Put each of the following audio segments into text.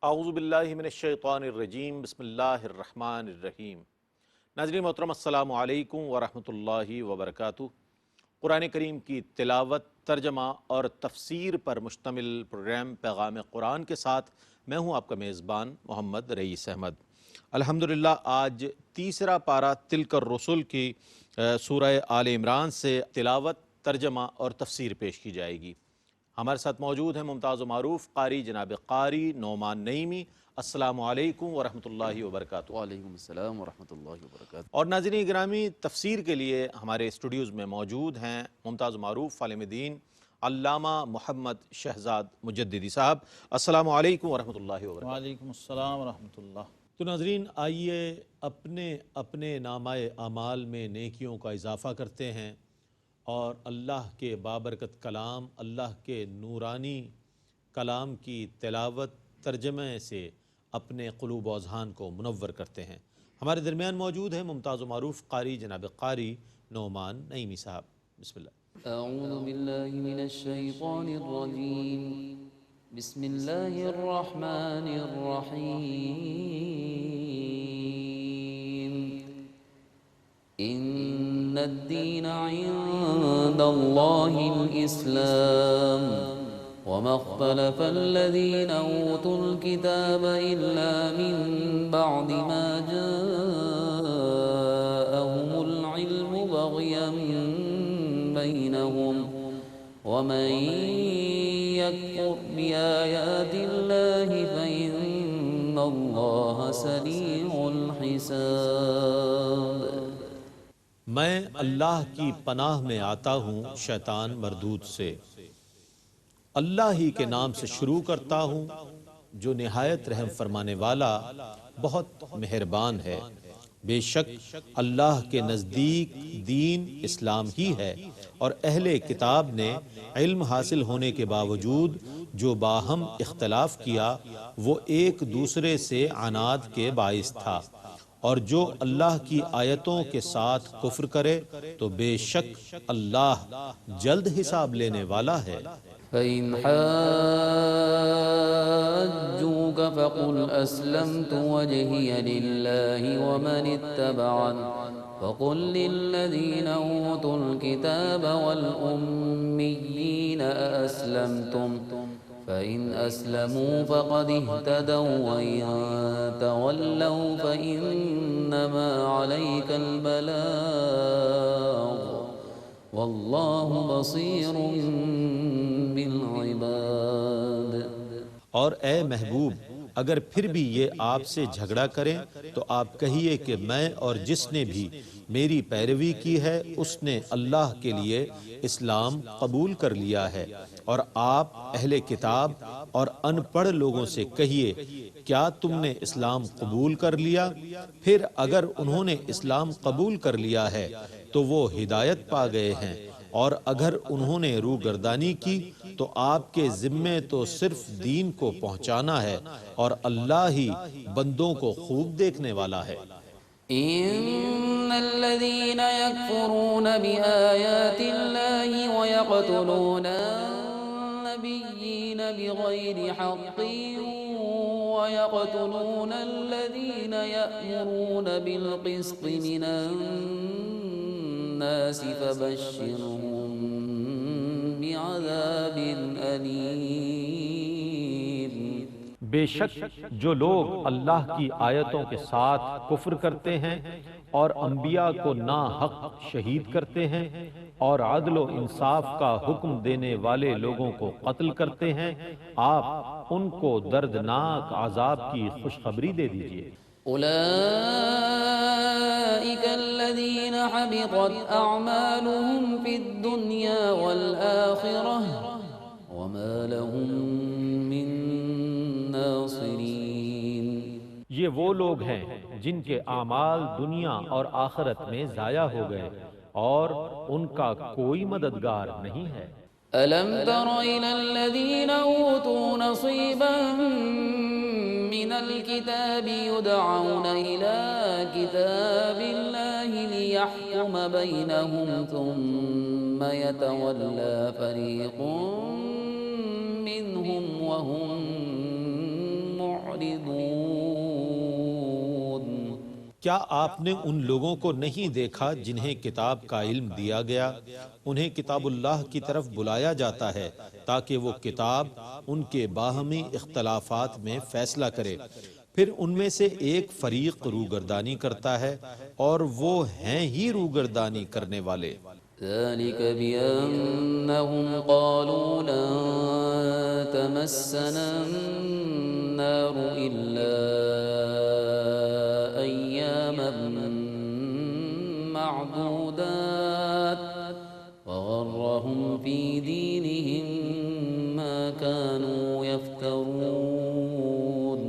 اعوذ باللہ من الشیطان الرجیم، بسم اللہ الرحمن الرحیم۔ ناظرین محترم، السلام علیکم ورحمۃ اللہ وبرکاتہ۔ قرآن کریم کی تلاوت، ترجمہ اور تفسیر پر مشتمل پروگرام پیغام قرآن کے ساتھ میں ہوں آپ کا میزبان محمد رئیس احمد۔ الحمدللہ آج تیسرا پارہ تلک الرسل کی سورہ آل عمران سے تلاوت، ترجمہ اور تفسیر پیش کی جائے گی۔ ہمارے ساتھ موجود ہیں ممتاز و معروف قاری جناب قاری نعمان نعیمی۔ السلام علیکم ورحمۃ اللہ وبرکاتہ۔ وعلیکم السلام ورحمۃ اللہ وبرکاتہ۔ اور ناظرین گرامی، تفسیر کے لیے ہمارے اسٹوڈیوز میں موجود ہیں ممتاز و معروف عالم دین علامہ محمد شہزاد مجددی صاحب۔ السلام علیکم ورحمۃ اللہ وبرکاتہ۔ وعلیکم السلام ورحمۃ اللہ۔ تو ناظرین آئیے اپنے اپنے نامہ اعمال میں نیکیوں کا اضافہ کرتے ہیں اور اللہ کے بابرکت کلام، اللہ کے نورانی کلام کی تلاوت، ترجمے سے اپنے قلوب و اذہان کو منور کرتے ہیں۔ ہمارے درمیان موجود ہیں ممتاز و معروف قاری جناب قاری نعمان نعیمی صاحب۔ بسم اللہ۔ اعوذ باللہ من الشیطان الرجیم، بسم اللہ الرحمن الرحیم۔ ان الدین عند اللہ الاسلام وما اختلف الذین اوتوا الكتاب الا من بعد ما جاءهم العلم بغیا بینہم ومن یکفر بآیات اللہ فإن اللہ سریع الحساب۔ میں اللہ کی پناہ میں آتا ہوں شیطان مردود سے۔ اللہ ہی کے نام سے شروع کرتا ہوں جو نہایت رحم فرمانے والا، بہت مہربان ہے۔ بے شک اللہ کے نزدیک دین اسلام ہی ہے، اور اہل کتاب نے علم حاصل ہونے کے باوجود جو باہم اختلاف کیا وہ ایک دوسرے سے عناد کے باعث تھا، اور جو اللہ کی آیتوں کے ساتھ کفر کرے تو بے شک اللہ جلد حساب لینے والا ہے۔ فَإِنْ حَاجُّوكَ فَقُلْ أَسْلَمْتُ وَجْهِيَ لِلَّهِ وَمَنِ اتَّبَعَنِ فَقُلْ لِلَّذِينَ أُوتُوا الْكِتَابَ وَالْأُمِّيِّينَ أَأَسْلَمْتُمْ فَإِنْ أَسْلَمُوا فَقَدِ اهْتَدَوْا وَإِنْ تَوَلَّوْا فَإِنَّمَا عَلَيْكَ الْبَلَاغُ واللہ بصیر بالعباد۔ اور اے محبوب، اگر پھر بھی یہ آپ سے جھگڑا کریں تو آپ کہیے کہ میں اور جس نے بھی میری پیروی کی ہے اس نے اللہ کے لیے اسلام قبول کر لیا ہے، اور آپ اہل کتاب اور ان پڑھ لوگوں سے کہیے کیا تم نے اسلام قبول کر لیا؟ پھر اگر انہوں نے اسلام قبول کر لیا ہے تو وہ ہدایت پا گئے ہیں، اور اگر انہوں نے روگردانی کی تو آپ کے ذمے تو صرف دین کو پہنچانا ہے، اور اللہ ہی بندوں کو خوب دیکھنے والا ہے۔ ان الذين يكفرون بآيات الله ويقتلون النبيين بغير حق ويقتلون الذين يأمرون بالقسط من الناس فبشرهم بعذاب أليم۔ بے شک جو لوگ اللہ کی آیتوں کے ساتھ کفر کرتے ہیں اور انبیاء کو ناحق شہید کرتے ہیں اور عدل و انصاف کا حکم دینے والے لوگوں کو قتل کرتے ہیں، آپ ان کو دردناک عذاب کی خوشخبری دے دیجئے۔ أولئك الذين حبطت أعمالهم في الدنيا والآخرة وما لهم من ناصرين۔ یہ وہ لوگ ہیں جن کے اعمال دنیا اور آخرت میں ضائع ہو گئے اور ان کا کوئی مددگار نہیں ہے۔ ألم تر إلى الذين أوتوا نصيبا من الكتاب يدعون إلى كتاب الله ليحكم بينهم ثم يتولى فريق منهم وهم معرضون۔ معرضون کیا آپ نے ان لوگوں کو نہیں دیکھا جنہیں کتاب کا علم دیا گیا؟ انہیں کتاب اللہ کی طرف بلایا جاتا ہے تاکہ وہ کتاب ان کے باہمی اختلافات میں فیصلہ کرے، پھر ان میں سے ایک فریق روگردانی کرتا ہے اور وہ ہیں ہی روگردانی کرنے والے۔ ذلك بأنهم قالوا لن تمسنا النار إلا أياما معدودات وغرهم في دينهم ما كانوا يفترون۔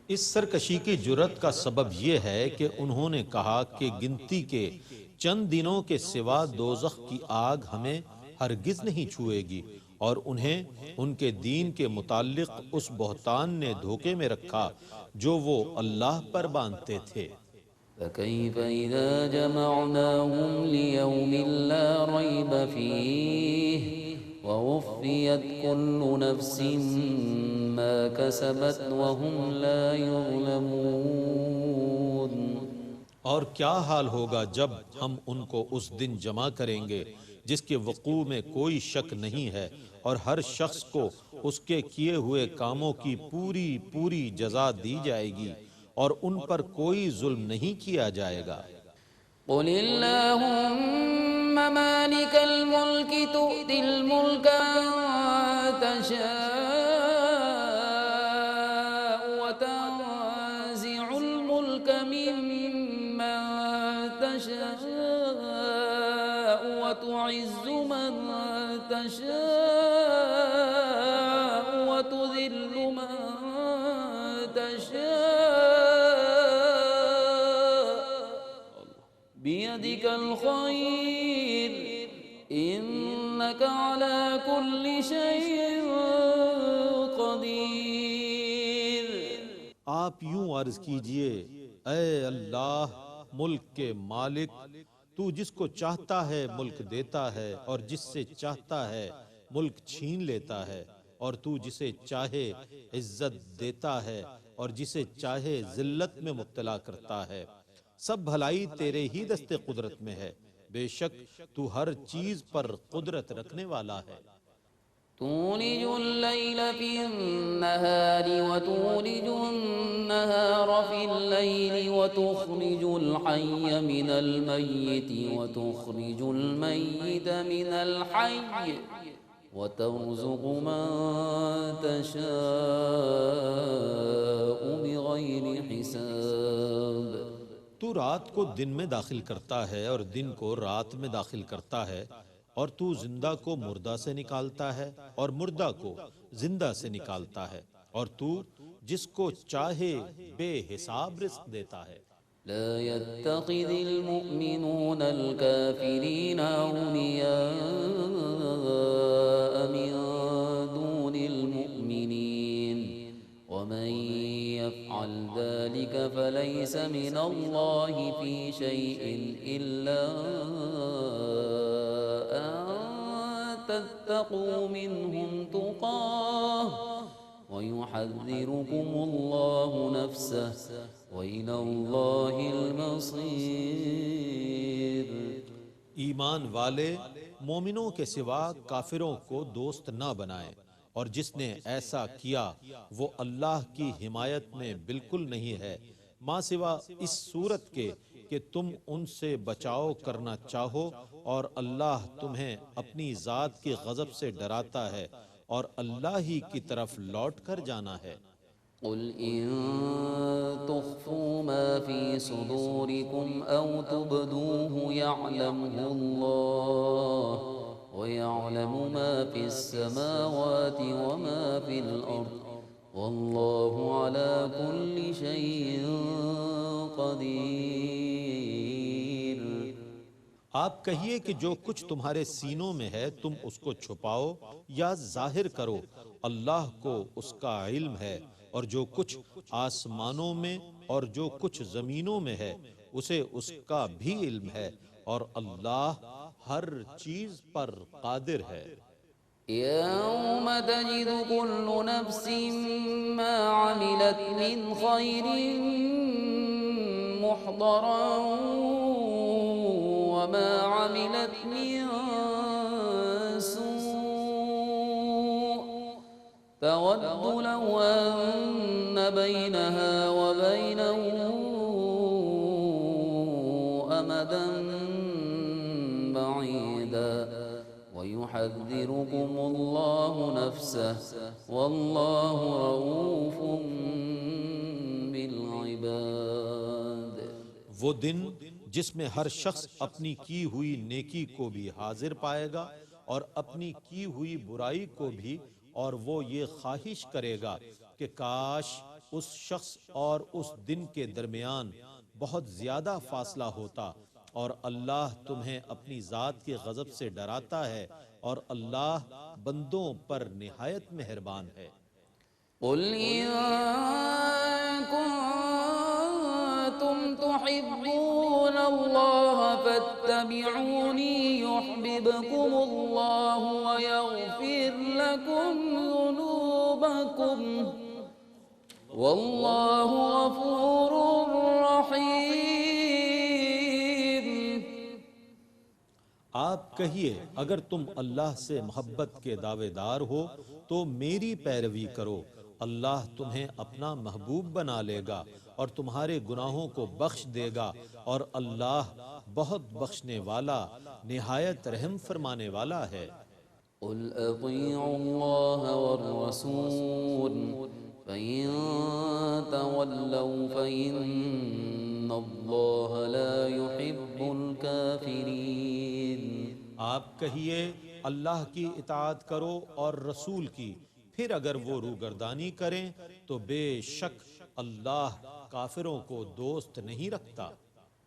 اس سرکشی کی جرت کا سبب یہ ہے کہ انہوں نے کہا کہ گنتی کے چند دنوں کے سوا دوزخ کی آگ ہمیں ہرگز نہیں چھوئے گی، اور انہیں ان کے دین کے متعلق اس بہتان نے دھوکے میں رکھا جو وہ اللہ پر باندھتے تھے۔ فكيف إذا جمعناهم ليوم لا ريب فيه ووفيت كل نفس ما كسبت وهم لا يظلمون۔ اور کیا حال ہوگا جب ہم ان کو اس دن جمع کریں گے جس کے وقوع میں کوئی شک نہیں ہے، اور ہر شخص کو اس کے کیے ہوئے کاموں کی پوری پوری جزا دی جائے گی، اور ان پر کوئی ظلم نہیں کیا جائے گا۔ قل اللهم مالك الملك تؤتي الملك من تشاء وتنزع الملك ممن تشاء وتعز من تشاء وتذل من بيدك الخير إنك على كل شيء قدير۔ آپ یوں عرض کیجئے، اے اللہ ملک کے مالک، تو جس کو چاہتا ہے ملک دیتا ہے، اور جس سے چاہتا ہے ملک چھین لیتا ہے، اور تو جسے چاہے عزت دیتا ہے اور جسے چاہے ذلت میں مبتلا کرتا ہے۔ سب بھلائی تیرے ہی دست قدرت میں ہے، بے شک تو ہر چیز پر قدرت رکھنے والا ہے۔ تولج الليل في النهار وتولج النهار في الليل وتخرج الحي من الميت وتخرج الميت من الحي وترزق من تشاء بغير حساب۔ تو رات کو دن میں داخل کرتا ہے اور دن کو رات میں داخل کرتا ہے، اور تو زندہ کو مردہ سے نکالتا ہے اور مردہ کو زندہ سے نکالتا ہے، اور تو جس کو چاہے بے حساب رزق دیتا ہے۔ لا يتخذ المؤمنون الكافرين أولياء من دون المؤمنين ومن يفعل ذلك فليس من الله في شيء إلا أن تتقوا منهم تقاه ويحذركم الله نفسه وإلى الله المصير۔ ایمان والے مومنوں کے سوا کافروں کو دوست نہ بنائیں، اور جس نے ایسا کیا وہ اللہ کی حمایت میں بالکل نہیں ہے، ماں سوا اس صورت کے کہ تم ان سے بچاؤ کرنا چاہو، اور اللہ تمہیں اپنی ذات کے غضب سے ڈراتا ہے، اور اللہ ہی کی طرف لوٹ کر جانا ہے۔ قل إن تخفوا ما في صدوركم أو تبدوه يعلمه الله ويعلم ما في السماوات وما في الأرض والله على كل شيء قدير۔ آپ کہیے کہ جو کچھ تمہارے سینوں میں ہے تم اس کو چھپاؤ یا ظاہر کرو، اللہ کو اس کا علم ہے، اور جو کچھ آسمانوں میں اور جو کچھ زمینوں میں ہے اسے اس کا بھی علم ہے، اور اللہ ہر چیز پر قادر ہے۔ يوم تجد كل نفس ما عملت عملت من خير محضرا وما عملت من سوء تود لو أن بينها وبينه أمدا بعيدا ويحذركم الله نفسه والله رؤوف بالعباد. وہ دن جس میں ہر شخص اپنی کی ہوئی نیکی کو بھی حاضر پائے گا اور اپنی کی ہوئی برائی کو بھی، اور وہ یہ خواہش کرے گا کہ کاش اس شخص اور اس دن کے درمیان بہت زیادہ فاصلہ ہوتا، اور اللہ تمہیں اپنی ذات کے غضب سے ڈراتا ہے اور اللہ بندوں پر نہایت مہربان ہے. قل إن كنتم تحبون الله فاتبعوني يحببكم الله ويغفر لكم ذنوبكم والله غفور رحيم. آپ کہیے اگر تم اللہ سے محبت کے دعوے دار ہو تو میری پیروی کرو، اللہ تمہیں اپنا محبوب بنا لے گا اور تمہارے گناہوں کو بخش دے گا، اور اللہ بہت بخشنے والا نہایت رحم فرمانے والا ہے. قل اطیعوا اللہ والرسول فإن تولوا فإن اللہ لا يحب الكافرین. آپ کہیے اللہ کی اطاعت کرو اور رسول کی، پھر اگر وہ روگردانی کریں تو بے شک اللہ کافروں کو دوست نہیں رکھتا.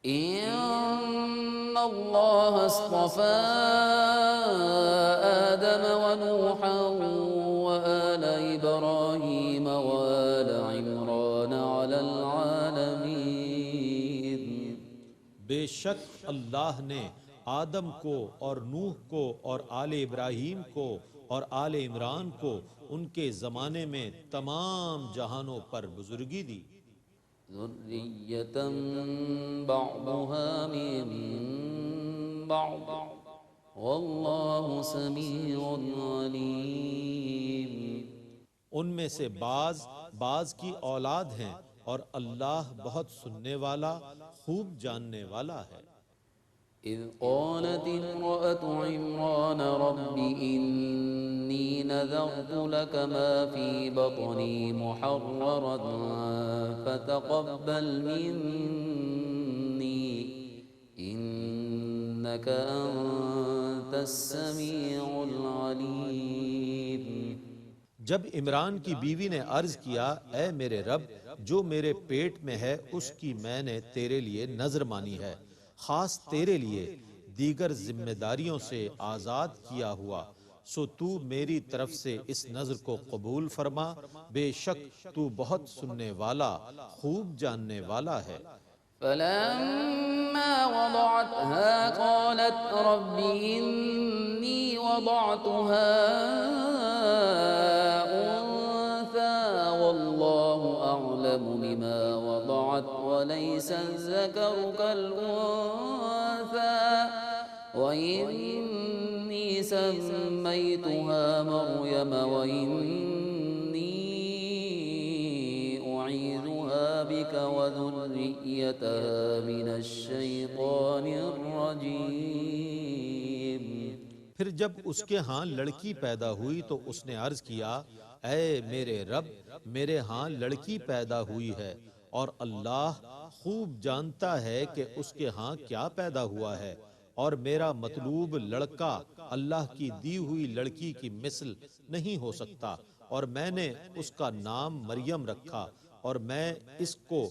ان اللہ اصطفى آدم ونوحا وآل ابراہیم وآل عمران علی العالمین. بے شک اللہ نے آدم کو اور نوح کو اور آل ابراہیم کو اور آل عمران کو ان کے زمانے میں تمام جہانوں پر بزرگی دی. ذریۃ بعضها من بعض واللہ سمیع علیم. ان میں سے بعض کی اولاد ہیں اور اللہ بہت سننے والا خوب جاننے والا ہے. اذ قالت امرأة عمران رب انی نذرت لك ما في بطني محررا فتقبل مني انك انت السميع العليم. جب عمران کی بیوی نے عرض کیا اے میرے رب جو میرے پیٹ میں ہے اس کی میں نے تیرے لیے نذر مانی ہے، خاص تیرے لیے دیگر ذمہ داریوں سے آزاد کیا ہوا، سو تو میری طرف سے اس نذر کو قبول فرما، بے شک تو بہت سننے والا خوب جاننے والا ہے. فلما وضعتها قالت رب إني وضعتها أنثى والله أعلم بما وضعت وليس الذكر كالأنثى وإني سميتها مريم وإني أعيذها بك وذريتها من الشيطان الرجيم. پھر جب اس کے ہاں لڑکی پیدا ہوئی تو اس نے عرض کیا اے میرے رب میرے ہاں لڑکی پیدا ہوئی ہے اور اللہ خوب جانتا ہے کہ اس کے ہاں کیا پیدا ہوا ہے، اور میرا مطلوب لڑکا اللہ کی دی ہوئی لڑکی کی مثل نہیں ہو سکتا، اور میں نے اس کا نام مریم رکھا، اور میں اس کو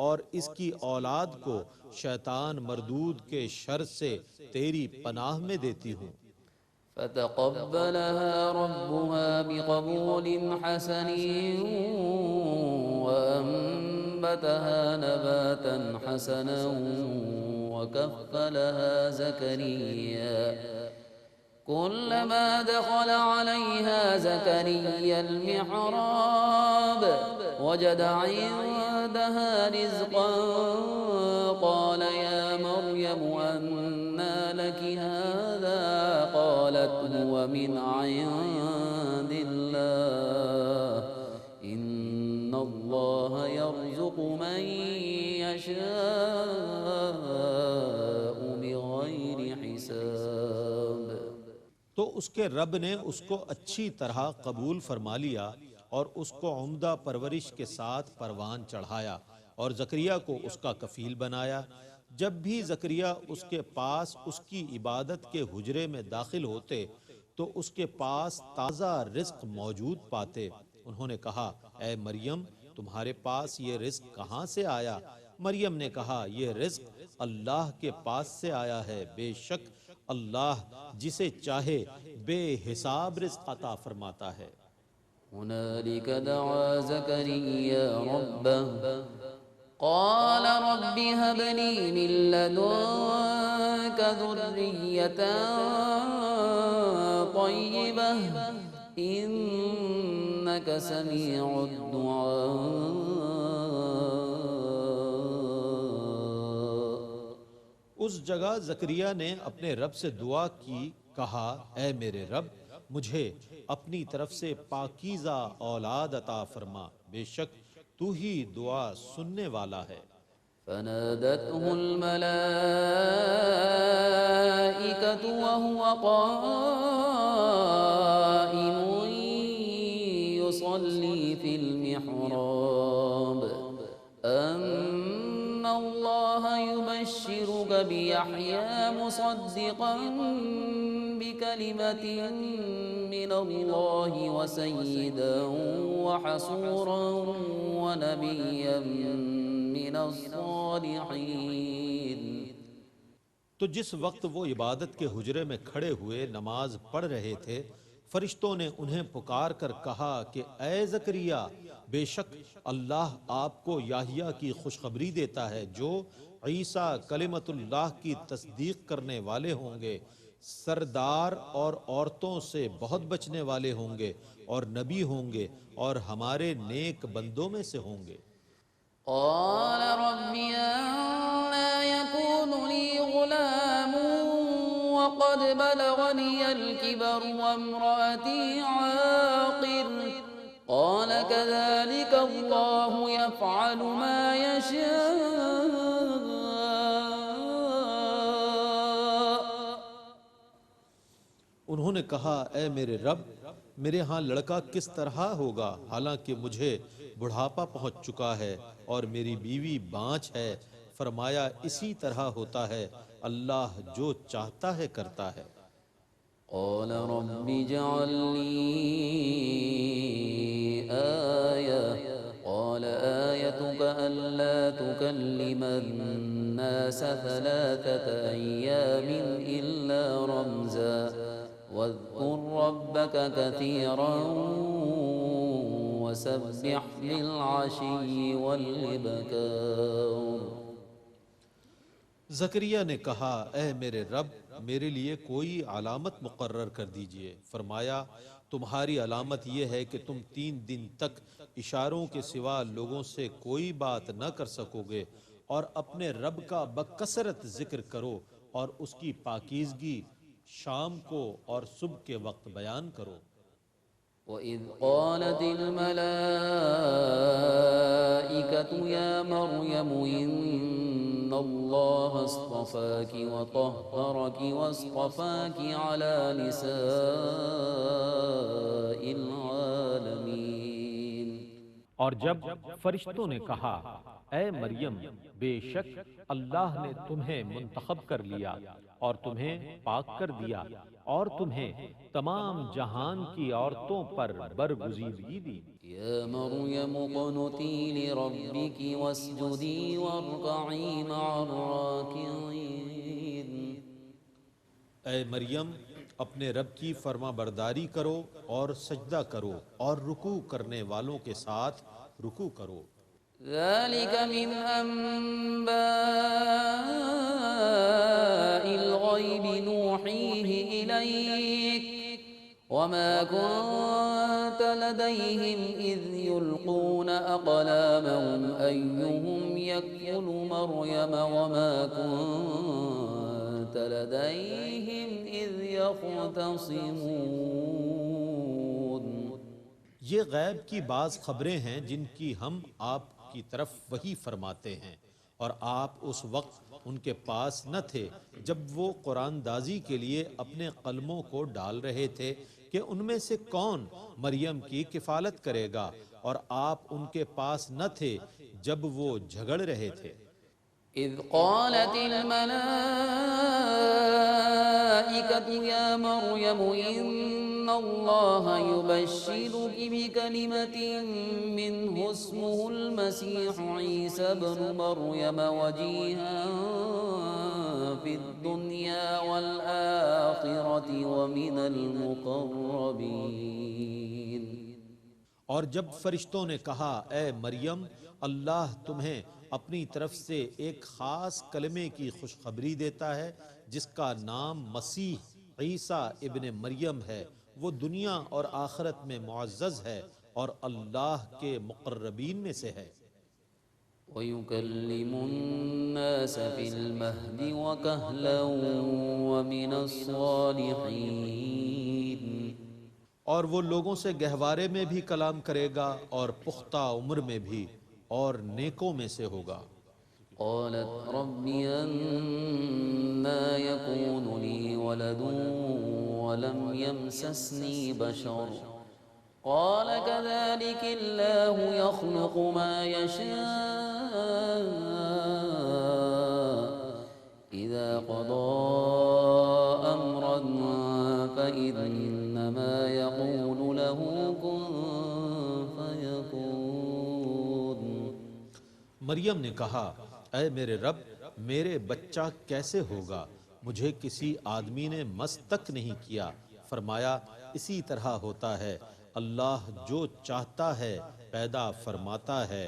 اور اس کی اولاد کو شیطان مردود کے شر سے تیری پناہ میں دیتی ہوں. فتقبلها ربها بقبول حسن وأنبتها نباتا حسنا وكفلها زكريا كلما دخل عليها زكريا المحراب وجد عندها رزقا قال يا مريم أنى لك هذا قالت هو من عند الله إن الله يرزق من يشاء بغير حساب. تو اس کے رب نے اس کو اچھی طرح قبول فرما لیا اور اس کو عمدہ پرورش کے ساتھ پروان چڑھایا اور زکریا کو اس کا کفیل بنایا. جب بھی زکریا اس کے پاس اس کی عبادت کے حجرے میں داخل ہوتے تو اس کے پاس تازہ رزق موجود پاتے. انہوں نے کہا اے مریم تمہارے پاس یہ رزق کہاں سے آیا؟ مریم نے کہا یہ رزق اللہ کے پاس سے آیا ہے، بے شک اللہ جسے چاہے بے حساب رزق عطا فرماتا ہے. هنالك دعا زكريا ربه قال رب هب لي من لدنك ذرية طيبة إنك سميع الدعاء. اس جگہ زکریا نے اپنے رب سے دعا کی، کہا اے میرے رب مجھے اپنی طرف سے پاکیزہ اولاد عطا فرما، بے شک تو ہی دعا سننے والا ہے. فنادته الملائكة وهو قائم يصلي في المحراب أن الله يبشرك بيحيى مصدقا بكلمة من الله وسيدا وحصورا ونبيا من الصالحين. تو جس وقت وہ عبادت کے حجرے میں کھڑے ہوئے نماز پڑھ رہے تھے، فرشتوں نے انہیں پکار کر کہا کہ اے زکریا بے شک اللہ آپ کو یحییٰ کی خوشخبری دیتا ہے جو عیسیٰ کلمت اللہ کی تصدیق کرنے والے ہوں گے، سردار اور عورتوں سے بہت بچنے والے ہوں گے اور نبی ہوں گے اور ہمارے نیک بندوں میں سے ہوں گے. قال رب أنى يكون لي غلام وقد بلغني الكبر وامرأتي عاقر قال كذلك الله يفعل ما يشاء. انہوں نے کہا اے میرے رب میرے ہاں لڑکا کس طرح ہوگا حالانکہ مجھے بڑھاپا پہنچ چکا ہے اور میری بیوی بانجھ ہے. فرمایا اسی طرح ہوتا ہے، اللہ جو چاہتا ہے کرتا ہے. قال رب اجعل لي آية قال آيتك ألا تكلم الناس 3 أيام إلا رمزا واذكر ربك كثيرا وسبح بالعشي والإبكار. زکریا نے کہا اے میرے رب میرے لیے کوئی علامت مقرر کر دیجئے. فرمایا تمہاری علامت یہ ہے کہ تم 3 دن تک اشاروں کے سوا لوگوں سے کوئی بات نہ کر سکو گے اور اپنے رب کا بکثرت ذکر کرو اور اس کی پاکیزگی شام کو اور صبح کے وقت بیان کرو. وَإِذْ قَالَتِ الْمَلَائِكَةُ يَا مَرْيَمُ إِنَّ اللَّهَ اصْطَفَاكِ وَطَهَّرَكِ وَاصْطَفَاكِ عَلَى نِسَاءِ الْعَالَمِينَ. اور جب فرشتوں نے کہا اے مریم بے شک اللہ نے تمہیں منتخب کر لیا اور تمہیں پاک کر دیا اور تمہیں تمام جہان کی عورتوں پر برگزیدگی دی. یا مریم اقنتی لربک واسجدی وارکعی مع الراکعین. اے مریم اپنے رب کی فرما برداری کرو اور سجدہ کرو اور رکوع کرنے والوں کے ساتھ رکوع کرو. ذلك من أنباء الغيب نوحيه إليك وما كنت لديهم إذ يلقون أقلامهم أيهم يكفل مريم وما كنت لديهم إذ يختصمون. یہ غیب کی بعض خبریں ہیں جن کی ہم آپ کی طرف وحی فرماتے ہیں، اور آپ اس وقت ان کے پاس نہ تھے جب وہ قرآن دازی کے لیے اپنے قلموں کو ڈال رہے تھے کہ ان میں سے کون مریم کی کفالت کرے گا، اور آپ ان کے پاس نہ تھے جب وہ جھگڑ رہے تھے. إذ قالت الملائكة يا مريم إن الله يبشرك بكلمة منه اسمه المسيح عيسى ابن مريم وجيها في الدنيا والآخرة ومن المقربين. اور جب فرشتوں نے کہا اے مریم، اللہ تمہیں اپنی طرف سے ایک خاص کلمے کی خوشخبری دیتا ہے جس کا نام مسیح عیسیٰ ابن مریم ہے، وہ دنیا اور آخرت میں معزز ہے اور اللہ کے مقربین میں سے ہے. وَيُكَلِّمُ النَّاسَ فِي الْمَهْدِ وَكَهْلًا وَمِنَ الصَّالِحِينَ. اور وہ لوگوں سے گہوارے میں بھی کلام کرے گا اور پختہ عمر میں بھی اور نیکوں میں سے ہوگا. قالت رب أنا يكون لي ولد ولم يمسسني بشر قال كذلك الله يخلق ما يشاء إذا قضى أمرا فإنما يقول له كن فيكون. مریم نے کہا اے میرے رب، میرے بچہ کیسے ہوگا؟ مجھے کسی آدمی نے مس تک نہیں کیا. فرمایا اسی طرح ہوتا ہے، اللہ جو چاہتا ہے پیدا فرماتا ہے.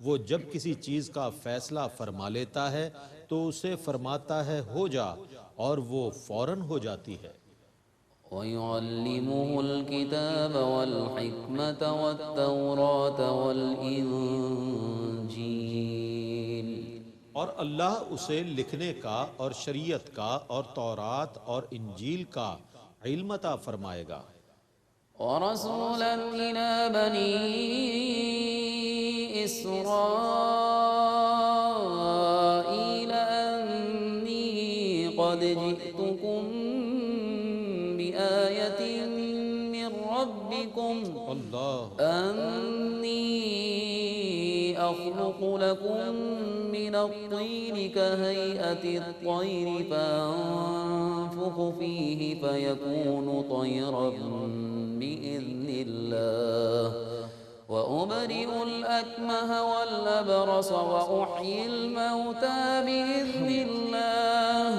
وہ جب کسی چیز کا فیصلہ فرما لیتا ہے تو اسے فرماتا ہے ہو جا، اور وہ فوراً ہو جاتی ہے. وَيُعَلِّمُهُ الْكِتَابَ وَالْحِكْمَةَ وَالتَّوْرَاةَ وَالْإِنْجِيلَ. اور اللہ اسے لکھنے کا اور شریعت کا اور تورات اور انجیل کا علم عطا فرمائے گا. وَرَسُولًا إِلَى بَنِي إِسْرَائِيلَ أَنِّي قَدْ جِئْتُكُمْ بِآيَةٍ مِّن رَّبِّكُمْ أَنِّي أَخْلُقُ لَكُم مِّنَ الطِّينِ كَهَيْئَةِ الطَّيْرِ فَأَنفُخُ فِيهِ فَيَكُونُ طَيْرًا بِإِذْنِ اللَّهِ وَأُبْرِئُ الْأَكْمَهَ وَالْأَبْرَصَ وَأُحْيِي الْمَوْتَى بِإِذْنِ اللَّهِ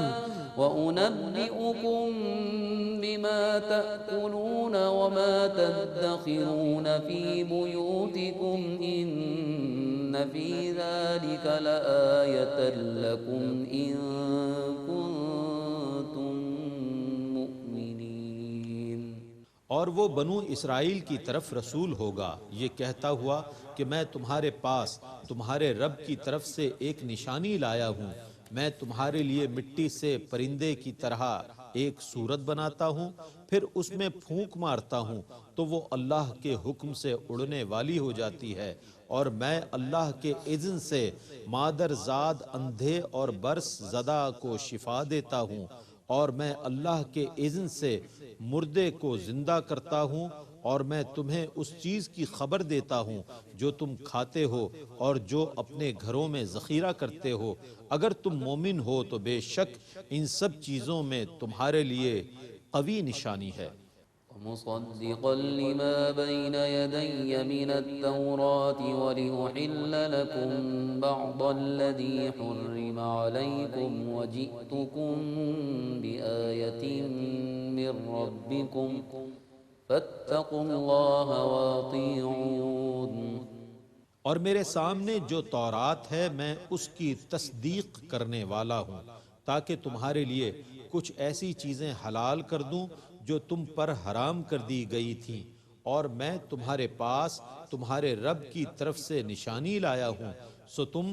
وَأُنَبِّئُكُم بِمَا تَأْكُلُونَ وَمَا تَدَّخِرُونَ فِي بُيُوتِكُمْ إِنَّ فِي ذَلِكَ لَآيَةً لَكُمْ إِن كُنتُم مُّؤْمِنِينَ. اور وہ بنو اسرائیل کی طرف رسول ہوگا یہ کہتا ہوا کہ میں تمہارے پاس تمہارے رب کی طرف سے ایک نشانی لایا ہوں. میں تمہارے لیے مٹی سے پرندے کی طرح ایک صورت بناتا ہوں، پھر اس میں پھونک مارتا ہوں تو وہ اللہ کے حکم سے اڑنے والی ہو جاتی ہے. اور میں اللہ کے اذن سے مادر زاد اندھے اور برس زدہ کو شفا دیتا ہوں، اور میں اللہ کے اذن سے مردے کو زندہ کرتا ہوں، اور میں تمہیں اس چیز کی خبر دیتا ہوں جو تم کھاتے ہو اور جو اپنے گھروں میں ذخیرہ کرتے ہو. اگر تم مومن ہو تو بے شک ان سب چیزوں میں تمہارے لیے قوی نشانی ہے. ومصدقا لما بين يدي من التوراة ولأحل لكم بعض الذي حرم عليكم وجئتكم بآية من ربكم فاتقوا الله واطيعون. اور میرے سامنے جو تورات ہے میں اس کی تصدیق کرنے والا ہوں تاکہ تمہارے لیے کچھ ایسی چیزیں حلال کر دوں جو تم پر حرام کر دی گئی تھیں، اور میں تمہارے پاس تمہارے رب کی طرف سے نشانی لایا ہوں، سو تم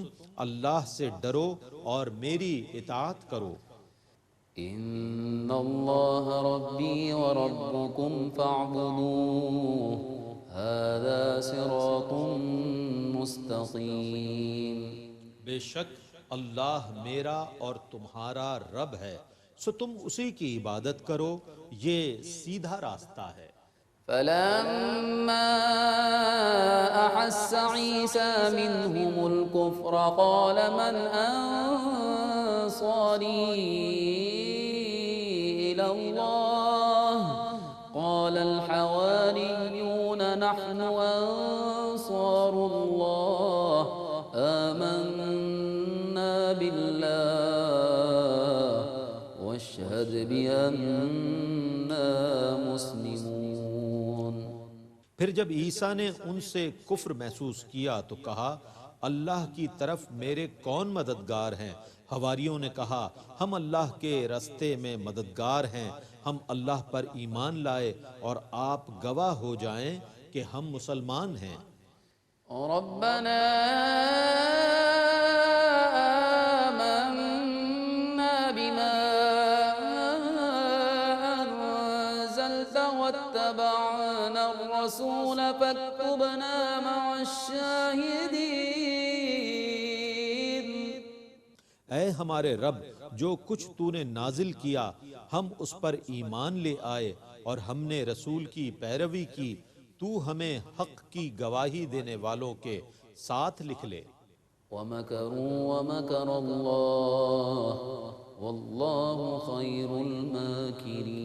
اللہ سے ڈرو اور میری اطاعت کرو۔ ان اللہ ربی وربکم فاعبدوہ ھذا صراط مستقیم۔ بے شک اللہ میرا اور تمہارا رب ہے، سو تم اسی کی عبادت کرو، یہ سیدھا راستہ ہے۔ فلما أحس عيسى منهم الكفر قال من أنصاري إلى الله قال الحواريون نحن أنصار الله آمنا بالله واشهد بأننا مسلمون۔ پھر جب عیسیٰ نے ان سے کفر محسوس کیا تو کہا اللہ کی طرف میرے کون مددگار ہیں؟ حواریوں نے کہا ہم اللہ کے راستے میں مددگار ہیں، ہم اللہ پر ایمان لائے اور آپ گواہ ہو جائیں کہ ہم مسلمان ہیں۔ ربنا آمنا بما أنزلت واتبعنا الرسول فاكتبنا مع الشاهدين۔ اے ہمارے رب، جو کچھ تو نے نازل کیا ہم اس پر ایمان لے آئے اور ہم نے رسول کی پیروی کی، تو ہمیں حق کی گواہی دینے والوں کے ساتھ لکھ لے۔ وَمَكَرُوا وَمَكَرَ اللَّهُ وَاللَّهُ خَيْرُ الْمَاكِرِينَ۔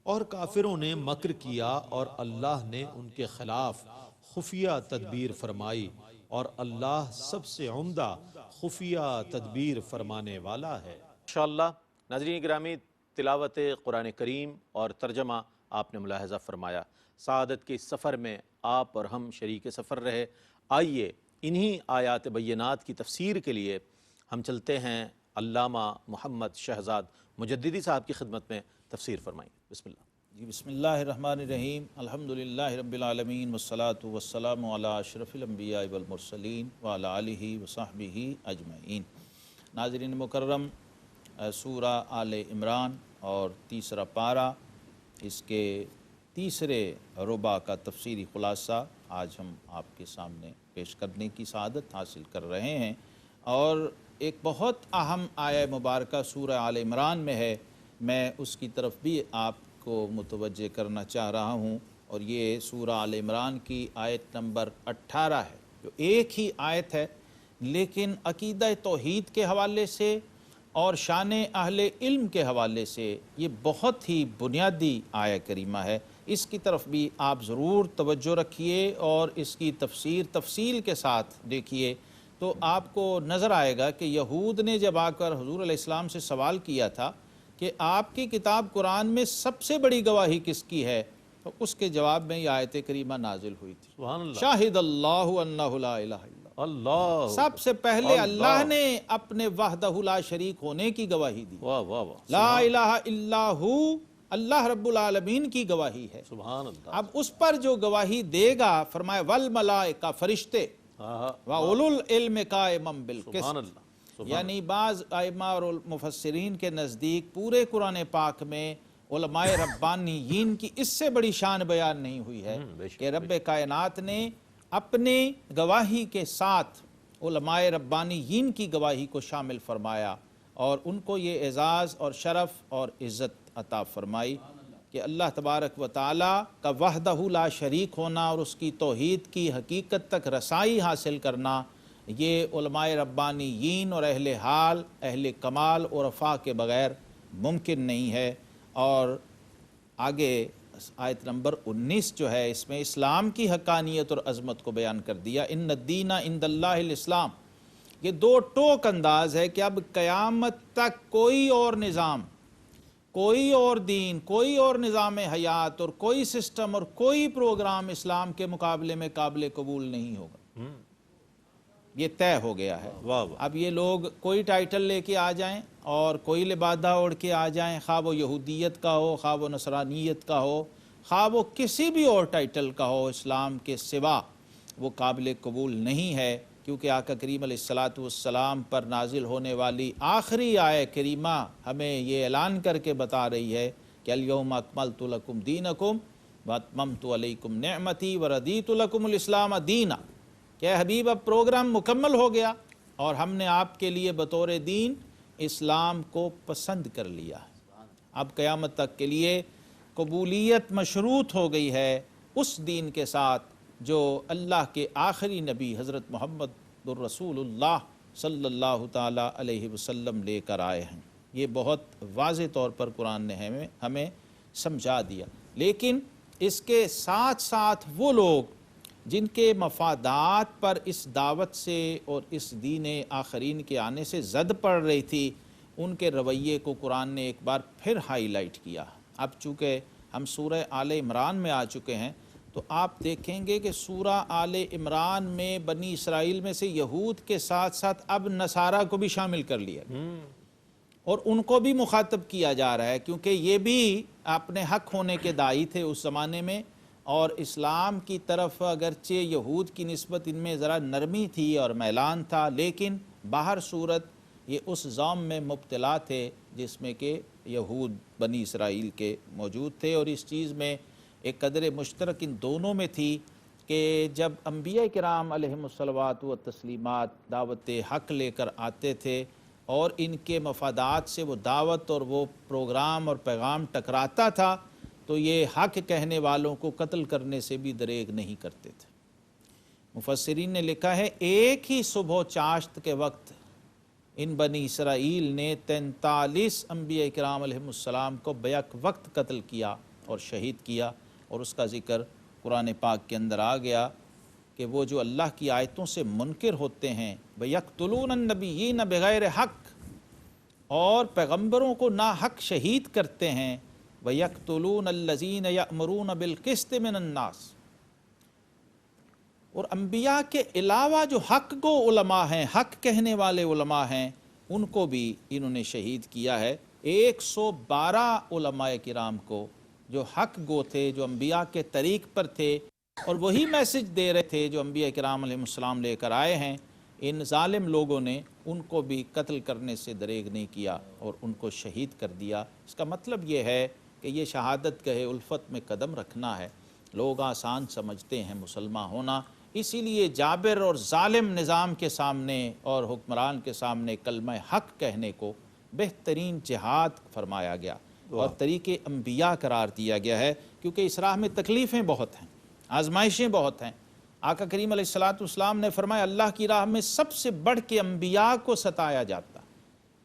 اور کافروں نے مکر کیا اور اللہ نے ان کے خلاف خفیہ تدبیر فرمائی، اور اللہ سب سے عمدہ خفیہ تدبیر فرمانے والا ہے۔ انشاءاللہ ناظرین گرامی، تلاوت قرآن کریم اور ترجمہ آپ نے ملاحظہ فرمایا۔ سعادت کے اس سفر میں آپ اور ہم شریک سفر رہے۔ آئیے انہی آیات بینات کی تفسیر کے لیے ہم چلتے ہیں علامہ محمد شہزاد مجددی صاحب کی خدمت میں، تفسیر فرمائیں۔ بسم اللہ۔ جی بسم اللہ الرحمن الرحیم، الحمدللہ رب العالمین والصلاة والسلام علی اشرف الانبیاء والمرسلین وعلی آلہ وصحبہ اجمعین۔ ناظرین مکرم، سورہ آل عمران اور تیسرا پارہ، اس کے تیسرے ربع کا تفسیری خلاصہ آج ہم آپ کے سامنے پیش کرنے کی سعادت حاصل کر رہے ہیں، اور ایک بہت اہم آیہ مبارکہ سورہ آل عمران میں ہے، میں اس کی طرف بھی آپ کو متوجہ کرنا چاہ رہا ہوں، اور یہ سورہ آل عمران کی آیت نمبر 18 ہے، جو ایک ہی آیت ہے لیکن عقیدہ توحید کے حوالے سے اور شان اہل علم کے حوالے سے یہ بہت ہی بنیادی آیہ کریمہ ہے۔ اس کی طرف بھی آپ ضرور توجہ رکھیے اور اس کی تفصیل کے ساتھ دیکھیے، تو آپ کو نظر آئے گا کہ یہود نے جب آ کر حضور علیہ السلام سے سوال کیا تھا کہ آپ کی کتاب قرآن میں سب سے بڑی گواہی کس کی ہے، تو اس کے جواب میں یہ آیت کریمہ نازل ہوئی تھی، سبحان اللہ، شاہد اللہ انہ لا الہ الا اللہ، سب سے پہلے اللہ نے اپنے وحدہ لا شریک ہونے کی گواہی دی، واہ واہ واہ، لا الہ الا ہو، اللہ رب العالمین کی گواہی ہے۔ سبحان اللہ۔ اب اس پر جو گواہی دے گا، فرمایا والملائکہ، فرشتے، وَأُولُو الْعِلْمِ قَائِمًا بِالْقِسْطِ، سبحان اللہ، یعنی بعض ائمہ اور مفسرین کے نزدیک پورے قرآن پاک میں علماء ربانیین کی اس سے بڑی شان بیان نہیں ہوئی ہے کہ رب کائنات نے اپنے گواہی کے ساتھ علماء ربانیین کی گواہی کو شامل فرمایا، اور ان کو یہ اعزاز اور شرف اور عزت عطا فرمائی کہ اللہ تبارک و تعالیٰ کا وحدہ لا شریک ہونا اور اس کی توحید کی حقیقت تک رسائی حاصل کرنا، یہ علماء ربانیین اور اہل حال، اہل کمال اور عرفاء کے بغیر ممکن نہیں ہے۔ اور آگے آیت نمبر 19 جو ہے، اس میں اسلام کی حقانیت اور عظمت کو بیان کر دیا، ان الدین عند اللہ الاسلام۔ یہ دو ٹوک انداز ہے کہ اب قیامت تک کوئی اور نظام، کوئی اور دین، کوئی اور نظام حیات اور کوئی سسٹم اور کوئی پروگرام اسلام کے مقابلے میں قابل قبول نہیں ہوگا۔ یہ طے ہو گیا ہے۔ واہ واہ، اب یہ لوگ کوئی ٹائٹل لے کے آ جائیں اور کوئی لبادہ اوڑھ کے آ جائیں، خواہ وہ یہودیت کا ہو، خواہ وہ نصرانیت کا ہو، خواہ وہ کسی بھی اور ٹائٹل کا ہو، اسلام کے سوا وہ قابل قبول نہیں ہے، کیونکہ آقا کریم علیہ الصلاۃ والسلام پر نازل ہونے والی آخری آیہ کریمہ ہمیں یہ اعلان کر کے بتا رہی ہے کہ الیوم اکملت لکم دینکم واتممت علیکم نعمتی وردیت لکم الاسلام دینا، کہ حبیب اب پروگرام مکمل ہو گیا اور ہم نے آپ کے لیے بطور دین اسلام کو پسند کر لیا ہے۔ اب قیامت تک کے لیے قبولیت مشروط ہو گئی ہے اس دین کے ساتھ جو اللہ کے آخری نبی حضرت محمد الرسول اللہ صلی اللہ تعالیٰ علیہ وسلم لے کر آئے ہیں۔ یہ بہت واضح طور پر قرآن نے ہمیں سمجھا دیا، لیکن اس کے ساتھ ساتھ وہ لوگ جن کے مفادات پر اس دعوت سے اور اس دین آخرین کے آنے سے زد پڑ رہی تھی، ان کے رویے کو قرآن نے ایک بار پھر ہائی لائٹ کیا۔ اب چونکہ ہم سورہ آل عمران میں آ چکے ہیں تو آپ دیکھیں گے کہ سورہ آل عمران میں بنی اسرائیل میں سے یہود کے ساتھ ساتھ اب نصارہ کو بھی شامل کر لیا اور ان کو بھی مخاطب کیا جا رہا ہے، کیونکہ یہ بھی اپنے حق ہونے کے داعی تھے اس زمانے میں، اور اسلام کی طرف اگرچہ یہود کی نسبت ان میں ذرا نرمی تھی اور میلان تھا، لیکن باہر صورت یہ اس ضام میں مبتلا تھے جس میں کہ یہود بنی اسرائیل کے موجود تھے، اور اس چیز میں ایک قدر مشترک ان دونوں میں تھی کہ جب انبیاء کرام علیہم الصلوات و تسلیمات دعوت حق لے کر آتے تھے اور ان کے مفادات سے وہ دعوت اور وہ پروگرام اور پیغام ٹکراتا تھا تو یہ حق کہنے والوں کو قتل کرنے سے بھی دریغ نہیں کرتے تھے۔ مفسرین نے لکھا ہے ایک ہی صبح و چاشت کے وقت ان بنی اسرائیل نے 43 انبیاء کرام علیہم السلام کو بیک وقت قتل کیا اور شہید کیا، اور اس کا ذکر قرآن پاک کے اندر آ گیا کہ وہ جو اللہ کی آیتوں سے منکر ہوتے ہیں وَيَقْتُلُونَ النَّبِيِّينَ بِغَيْرِ حق، اور پیغمبروں کو ناحق شہید کرتے ہیں، وَيَقْتُلُونَ الَّذِينَ يَأْمُرُونَ بِالْقِسْطِ مِنَ النَّاسِ، اور انبیاء کے علاوہ جو حق گو علماء ہیں، حق کہنے والے علماء ہیں، ان کو بھی انہوں نے شہید کیا ہے۔ 112 علماء کرام کو جو حق گو تھے، جو انبیاء کے طریق پر تھے اور وہی میسج دے رہے تھے جو انبیاء کرام علیہ السلام لے کر آئے ہیں، ان ظالم لوگوں نے ان کو بھی قتل کرنے سے دریغ نہیں کیا اور ان کو شہید کر دیا۔ اس کا مطلب یہ ہے کہ یہ شہادت گاہ الفت میں قدم رکھنا ہے۔ لوگ آسان سمجھتے ہیں مسلمان ہونا، اسی لیے جابر اور ظالم نظام کے سامنے اور حکمران کے سامنے کلمہ حق کہنے کو بہترین جہاد فرمایا گیا اور طریق انبیاء قرار دیا گیا ہے، کیونکہ اس راہ میں تکلیفیں بہت ہیں، آزمائشیں بہت ہیں۔ آقا کریم علیہ الصلاۃ والسلام نے فرمایا اللہ کی راہ میں سب سے بڑھ کے انبیاء کو ستایا جاتا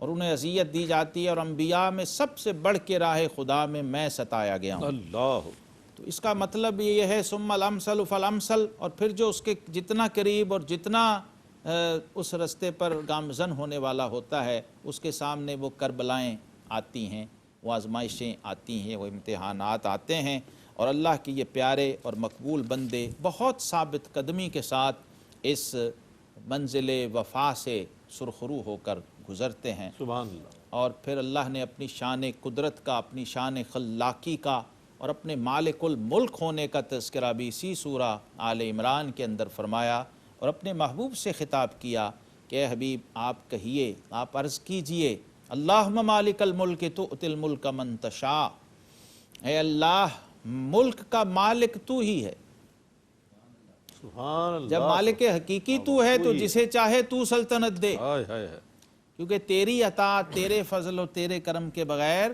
اور انہیں اذیت دی جاتی ہے، اور انبیاء میں سب سے بڑھ کے راہ خدا میں ستایا گیا ہوں۔ اللہ، تو اس کا مطلب یہ ہے ثم الامثل فالامثل، اور پھر جو اس کے جتنا قریب اور جتنا اس رستے پر گامزن ہونے والا ہوتا ہے اس کے سامنے وہ کربلائیں آتی ہیں، وہ آزمائشیں آتی ہیں، وہ امتحانات آتے ہیں، اور اللہ کے یہ پیارے اور مقبول بندے بہت ثابت قدمی کے ساتھ اس منزل وفا سے سرخرو ہو کر گزرتے ہیں۔ سبحان اللہ۔ اور پھر اللہ نے اپنی شان قدرت کا، اپنی شان خلاقی کا اور اپنے مالک الملک ہونے کا تذکرہ بھی اسی سورہ آل عمران کے اندر فرمایا اور اپنے محبوب سے خطاب کیا کہ اے حبیب آپ کہیے، آپ عرض کیجئے اللہم مالک الملک تؤتی الملک من تشاء، اے اللہ ملک کا مالک تو ہی ہے۔ سبحان اللہ۔ جب مالک حقیقی تو ہے تو جسے چاہے تو سلطنت دے، ہائے ہائے ہائے، کیونکہ تیری عطا، تیرے فضل و تیرے کرم کے بغیر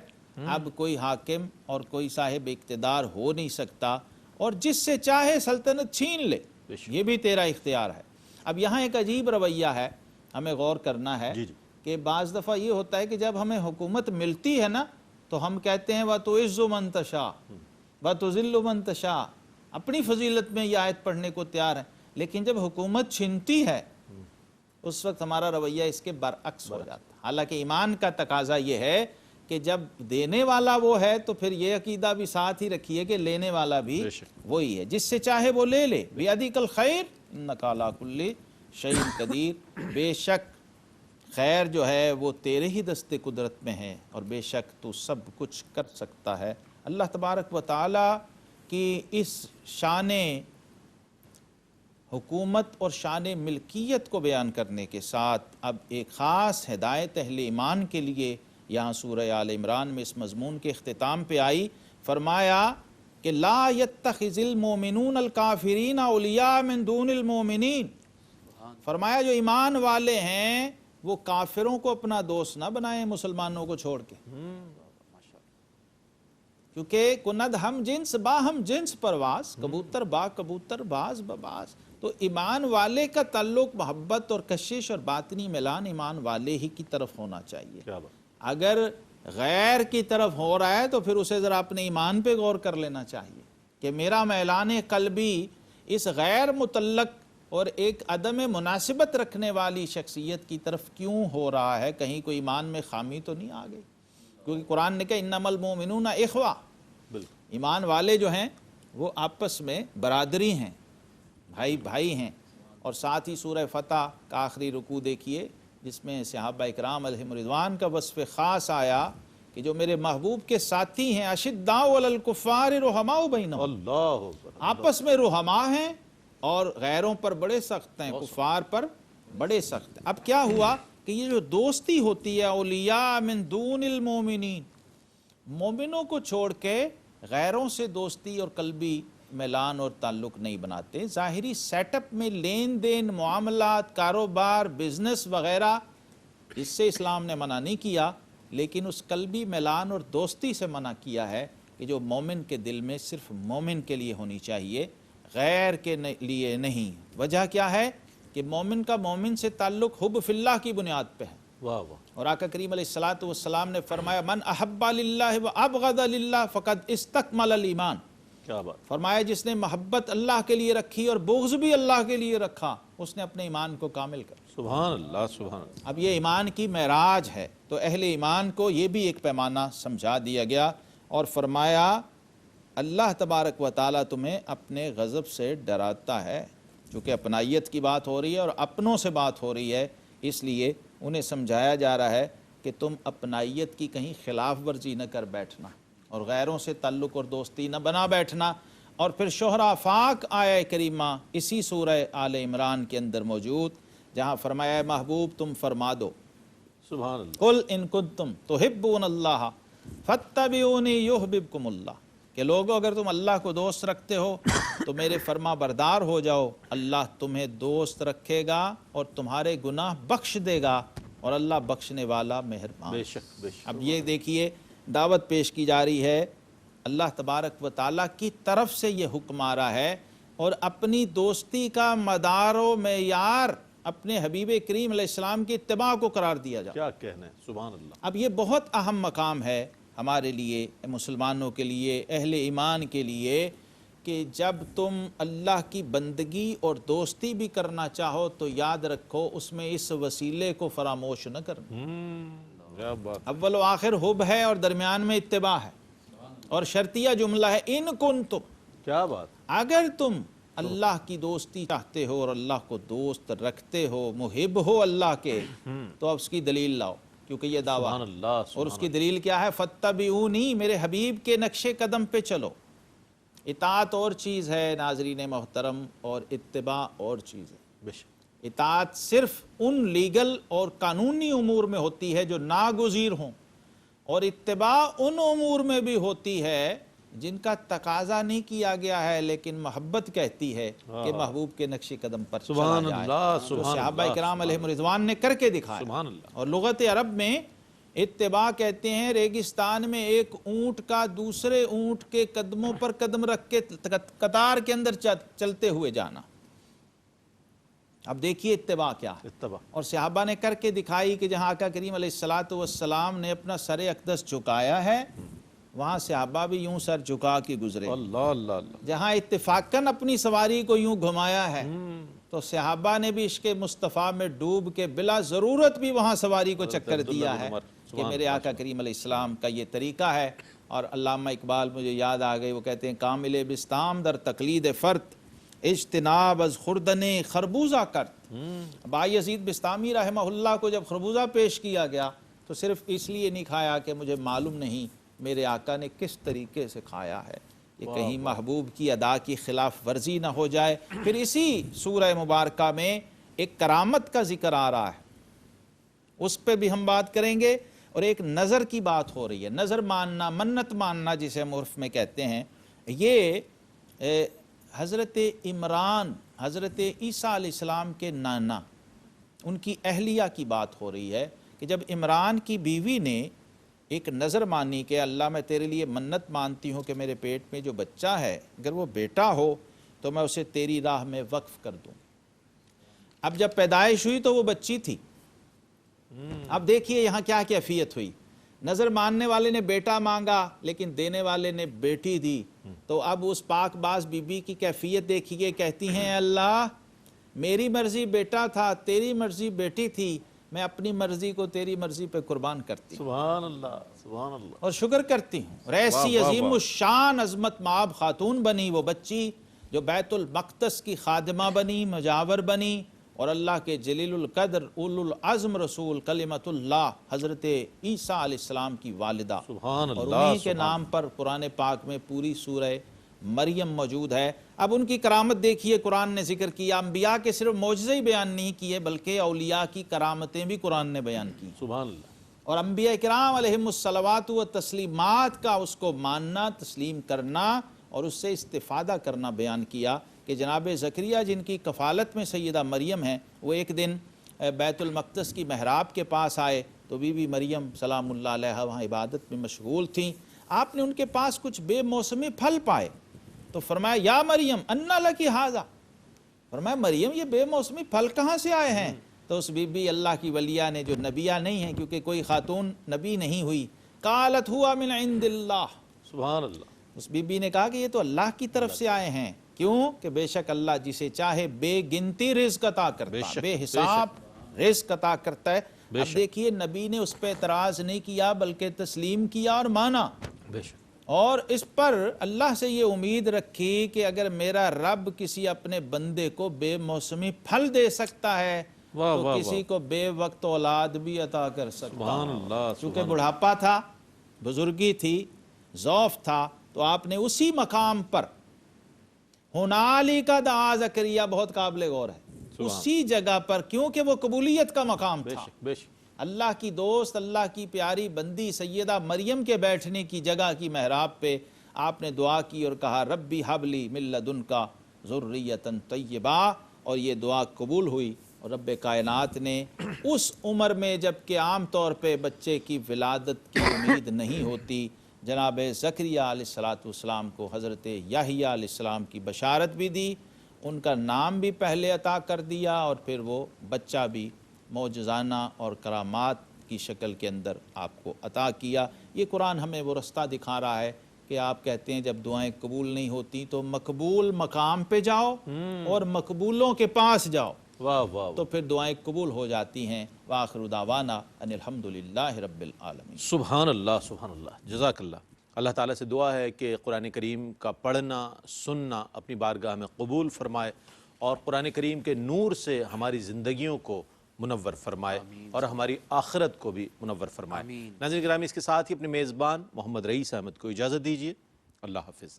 اب کوئی حاکم اور کوئی صاحب اقتدار ہو نہیں سکتا، اور جس سے چاہے سلطنت چھین لے، یہ بھی تیرا اختیار ہے۔ اب یہاں ایک عجیب رویہ ہے، ہمیں غور کرنا ہے کہ بعض دفعہ یہ ہوتا ہے کہ جب ہمیں حکومت ملتی ہے نا تو ہم کہتے ہیں وَتُعِزُّ مَن تَشَاءُ وَتُذِلُّ مَن تَشَاءُ، اپنی فضیلت میں یہ آیت پڑھنے کو تیار ہیں، لیکن جب حکومت چھنتی ہے اس وقت ہمارا رویہ اس کے برعکس ہو جاتا ہے۔ حالانکہ ایمان کا تقاضا یہ ہے کہ جب دینے والا وہ ہے تو پھر یہ عقیدہ بھی ساتھ ہی رکھیے کہ لینے والا بھی وہی ہے، جس سے چاہے وہ لے لے، بِیَدِکَ الْخَیْرُ اِنَّکَ عَلیٰ کُلِّ شیء قدیر، بے شک خیر جو ہے وہ تیرے ہی دست قدرت میں ہے اور بے شک تو سب کچھ کر سکتا ہے۔ اللہ تبارک و تعالیٰ کی اس شان حکومت اور شان ملکیت کو بیان کرنے کے ساتھ اب ایک خاص ہدایت اہل ایمان کے لیے یہاں سورہ آل عمران میں اس مضمون کے اختتام پہ آئی۔ فرمایا کہ لا یتخذ المؤمنون الکافرین اولیاء من دون المؤمنین، فرمایا جو ایمان والے ہیں وہ کافروں کو اپنا دوست نہ بنائیں مسلمانوں کو چھوڑ کے، کیونکہ کند ہم جنس با ہم جنس پرواز، کبوتر با کبوتر باز بباز۔ تو ایمان والے کا تعلق محبت اور کشش اور باطنی ملان ایمان والے ہی کی طرف ہونا چاہیے۔ اگر غیر کی طرف ہو رہا ہے تو پھر اسے ذرا اپنے ایمان پہ غور کر لینا چاہیے کہ میرا میلان قلبی اس غیر متعلق اور ایک عدم مناسبت رکھنے والی شخصیت کی طرف کیوں ہو رہا ہے، کہیں کوئی ایمان میں خامی تو نہیں آ گئی؟ کیونکہ قرآن نے کہا انما المؤمنون اخوہ، ایمان والے جو ہیں وہ آپس میں برادری ہیں، بھائی بھائی ہیں۔ اور ساتھ ہی سورہ فتح کا آخری رکوع دیکھیے جس میں صحابہ اکرام علیہم رضوان کا وصف خاص آیا کہ جو میرے محبوب کے ساتھی ہیں، اشداء علی الکفار رحماء بینہم، اللہ آپس میں رحماء ہیں اور غیروں پر بڑے سخت ہیں، کفار پر بڑے سخت ہیں۔ اب کیا ہوا کہ یہ جو دوستی ہوتی ہے اولیاء من دون المومنین، مومنوں کو چھوڑ کے غیروں سے دوستی اور قلبی میلان اور تعلق نہیں بناتے۔ ظاہری سیٹ اپ میں لین دین، معاملات، کاروبار، بزنس وغیرہ، اس سے اسلام نے منع نہیں کیا، لیکن اس قلبی میلان اور دوستی سے منع کیا ہے کہ جو مومن کے دل میں صرف مومن کے لیے ہونی چاہیے، غیر کے لیے نہیں۔ وجہ کیا ہے کہ مومن کا مومن سے تعلق حب فی اللہ کی بنیاد پہ ہے۔ واہ واہ، اور آقا کریم علیہ الصلوۃ والسلام نے فرمایا من احب للہ و ابغض للہ فقد استکمل الایمان، کیا بات، فرمایا جس نے محبت اللہ کے لیے رکھی اور بغض بھی اللہ کے لیے رکھا اس نے اپنے ایمان کو کامل کر۔ سبحان اللہ سبحان اللہ۔ اب یہ ایمان کی معراج ہے، تو اہل ایمان کو یہ بھی ایک پیمانہ سمجھا دیا گیا اور فرمایا اللہ تبارک و تعالیٰ تمہیں اپنے غضب سے ڈراتا ہے، چونکہ اپنائیت کی بات ہو رہی ہے اور اپنوں سے بات ہو رہی ہے، اس لیے انہیں سمجھایا جا رہا ہے کہ تم اپنائیت کی کہیں خلاف ورزی نہ کر بیٹھنا اور غیروں سے تعلق اور دوستی نہ بنا بیٹھنا۔ اور پھر شہر آفاق آیہ کریمہ اسی سورہ آل عمران کے اندر موجود، جہاں فرمایا محبوب تم فرما دو سبحان اللہ، قل ان کنتم تحبون اللہ فاتبعونی یحببکم اللہ، کہ لوگو اگر تم اللہ کو دوست رکھتے ہو تو میرے فرما بردار ہو جاؤ، اللہ تمہیں دوست رکھے گا اور تمہارے گناہ بخش دے گا، اور اللہ بخشنے والا مہربان۔ بے شک بے شک۔ اب یہ دیکھیے دعوت پیش کی جا رہی ہے، اللہ تبارک و تعالیٰ کی طرف سے یہ حکم آ رہا ہے، اور اپنی دوستی کا مدار و معیار اپنے حبیب کریم علیہ السلام کی اتباع کو قرار دیا جا۔ کیا کہنا ہے، سبحان اللہ۔ اب یہ بہت اہم مقام ہے ہمارے لیے، مسلمانوں کے لیے، اہل ایمان کے لیے، کہ جب تم اللہ کی بندگی اور دوستی بھی کرنا چاہو تو یاد رکھو اس میں اس وسیلے کو فراموش نہ کرنا۔ کیا بات، اول و آخر حب ہے اور درمیان میں اتباع ہے، اور شرطیہ جملہ ہے ان کنتم، کیا بات، اگر تم اللہ کی دوستی چاہتے ہو اور اللہ کو دوست رکھتے ہو، محب ہو اللہ کے، تو اب اس کی دلیل لاؤ، کیونکہ یہ دعویٰ سبحان اللہ اور اس کی دلیل کیا ہے؟ فاتبعونی، میرے حبیب کے نقش قدم پہ چلو۔ اطاعت اور چیز ہے ناظرین محترم، اور اتباع اور چیز ہے۔ بے شک، اطاعت صرف ان لیگل اور قانونی امور میں ہوتی ہے جو ناگزیر ہوں، اور اتباع ان امور میں بھی ہوتی ہے جن کا تقاضا نہیں کیا گیا ہے لیکن محبت کہتی ہے کہ محبوب کے نقش قدم پر چلا سبحان جائے، اللہ، جو سبحان صحابہ اللہ، کرام علیہم رضوان نے کر کے دکھایا۔ سبحان اللہ۔ اور لغت عرب میں اتباع کہتے ہیں ریگستان میں ایک اونٹ کا دوسرے اونٹ کے قدموں پر قدم رکھ کے قطار کے اندر چلتے ہوئے جانا۔ اب دیکھیے اتباع کیا ہے، اتباع، اور صحابہ نے کر کے دکھائی کہ جہاں آقا کریم علیہ الصلوۃ والسلام نے اپنا سر اقدس جھکایا ہے وہاں صحابہ بھی یوں سر جھکا کے گزرے، اللہ اللہ اللہ، جہاں اتفاقاً اپنی سواری کو یوں گھمایا ہے تو صحابہ نے بھی عشق مصطفیٰ میں ڈوب کے بلا ضرورت بھی وہاں سواری کو چکر دیا ہے کہ میرے آقا کریم علیہ السلام کا یہ طریقہ ہے۔ اور علامہ اقبال مجھے یاد آ گئی، وہ کہتے ہیں کامل بستام در تقلید فرد اجتناب از خوردن خربوزہ کرت۔ بایزید بستامی رحمہ اللہ کو جب خربوزہ پیش کیا گیا تو صرف اس لیے نہیں کھایا کہ مجھے معلوم نہیں میرے آقا نے کس طریقے سے کھایا ہے، یہ کہیں محبوب کی ادا کی خلاف ورزی نہ ہو جائے۔ پھر اسی سورہ مبارکہ میں ایک کرامت کا ذکر آ رہا ہے، اس پہ بھی ہم بات کریں گے، اور ایک نظر کی بات ہو رہی ہے، نظر ماننا، منت ماننا جسے ہم عرف میں کہتے ہیں۔ یہ حضرت عمران، حضرت عیسیٰ علیہ السلام کے نانا، ان کی اہلیہ کی بات ہو رہی ہے کہ جب عمران کی بیوی نے ایک نظر مانی کہ اللہ میں تیرے لیے منت مانتی ہوں کہ میرے پیٹ میں جو بچہ ہے اگر وہ بیٹا ہو تو میں اسے تیری راہ میں وقف کر دوں۔ اب جب پیدائش ہوئی تو وہ بچی تھی۔ اب دیکھیے یہاں کیا کیفیت ہوئی، نظر ماننے والے نے بیٹا مانگا لیکن دینے والے نے بیٹی دی، تو اب اس پاک باز بی بی کی کیفیت دیکھیے، کہتی ہیں اللہ میری مرضی بیٹا تھا، تیری مرضی بیٹی تھی، میں اپنی مرضی کو تیری مرضی پہ قربان کرتی ہوں، سبحان اللہ، سبحان اللہ، اور شکر کرتی ہوں۔ اور ایسی عظیم الشان عظمت مآب خاتون بنی وہ بچی جو بیت المقدس کی خادمہ بنی، مجاور بنی، اور اللہ کے جلیل القدر اولو العزم رسول کلمت اللہ حضرت عیسیٰ علیہ السلام کی والدہ، سبحان اور اللہ، انہی کے نام پر قرآن پاک میں پوری سورہ مریم موجود ہے۔ اب ان کی کرامت دیکھیے، قرآن نے ذکر کیا، انبیاء کے صرف معجزے ہی بیان نہیں کیے بلکہ اولیاء کی کرامتیں بھی قرآن نے بیان کی، سبحان اللہ، اور انبیاء کرام علیہم الصلوات و تسلیمات کا اس کو ماننا، تسلیم کرنا اور اس سے استفادہ کرنا بیان کیا کہ جناب زکریا جن کی کفالت میں سیدہ مریم ہیں، وہ ایک دن بیت المقدس کی محراب کے پاس آئے تو بی بی مریم سلام اللہ علیہا وہاں عبادت میں مشغول تھیں۔ آپ نے ان کے پاس کچھ بے موسمی پھل پائے تو فرمایا یا مریم انا لکی ھذا، فرمایا مریم یہ بے موسمی پھل کہاں سے آئے ہیں؟ تو اس بی بی اللہ کی ولیہ نے جو نبیہ نہیں ہیں کیونکہ کوئی خاتون نبی نہیں ہوئی، قالت ہوا من عند اللہ، سبحان اللہ، اس بی بی نے کہا کہ یہ تو اللہ کی طرف سے آئے ہیں، کیوں کہ بے شک اللہ جسے چاہے بے گنتی رزق عطا کرتا ہے، بے حساب رزق عطا کرتا ہے۔ اب دیکھیے نبی نے اس پہ اعتراض نہیں کیا بلکہ تسلیم کیا اور مانا، بے شک، اور اس پر اللہ سے یہ امید رکھی کہ اگر میرا رب کسی اپنے بندے کو بے موسمی پھل دے سکتا ہے تو کسی کو بے وقت اولاد بھی عطا کر سکتا سبحان اللہ، چونکہ بڑھاپا تھا، بزرگی تھی، ضعف تھا، تو آپ نے اسی مقام پر ہنالک دعا زکریا، بہت قابل غور ہے، اسی جگہ پر، کیونکہ وہ قبولیت کا مقام تھا، بے شک، اللہ کی دوست، اللہ کی پیاری بندی سیدہ مریم کے بیٹھنے کی جگہ کی محراب پہ آپ نے دعا کی اور کہا ربی حب لی من لدنک ذریۃ طیبہ، اور یہ دعا قبول ہوئی، اور رب کائنات نے اس عمر میں جب کہ عام طور پہ بچے کی ولادت کی امید نہیں ہوتی، جناب زکریا علیہ السلام کو حضرت یحییٰ علیہ السلام کی بشارت بھی دی، ان کا نام بھی پہلے عطا کر دیا، اور پھر وہ بچہ بھی معجزانہ اور کرامات کی شکل کے اندر آپ کو عطا کیا۔ یہ قرآن ہمیں وہ رستہ دکھا رہا ہے کہ آپ کہتے ہیں جب دعائیں قبول نہیں ہوتی تو مقبول مقام پہ جاؤ اور مقبولوں کے پاس جاؤ، واہ واہ، تو پھر دعائیں قبول ہو جاتی ہیں۔ وآخر دعوانا ان الحمدللہ رب العالمین۔ سبحان اللہ، سبحان اللہ، جزاک اللہ۔ اللہ تعالیٰ سے دعا ہے کہ قرآن کریم کا پڑھنا سننا اپنی بارگاہ میں قبول فرمائے، اور قرآن کریم کے نور سے ہماری زندگیوں کو منور فرمائے اور ہماری آخرت کو بھی منور فرمائے۔ ناظرین گرامی، اس کے ساتھ ہی اپنے میزبان محمد رئیس احمد کو اجازت دیجیے، اللہ حافظ۔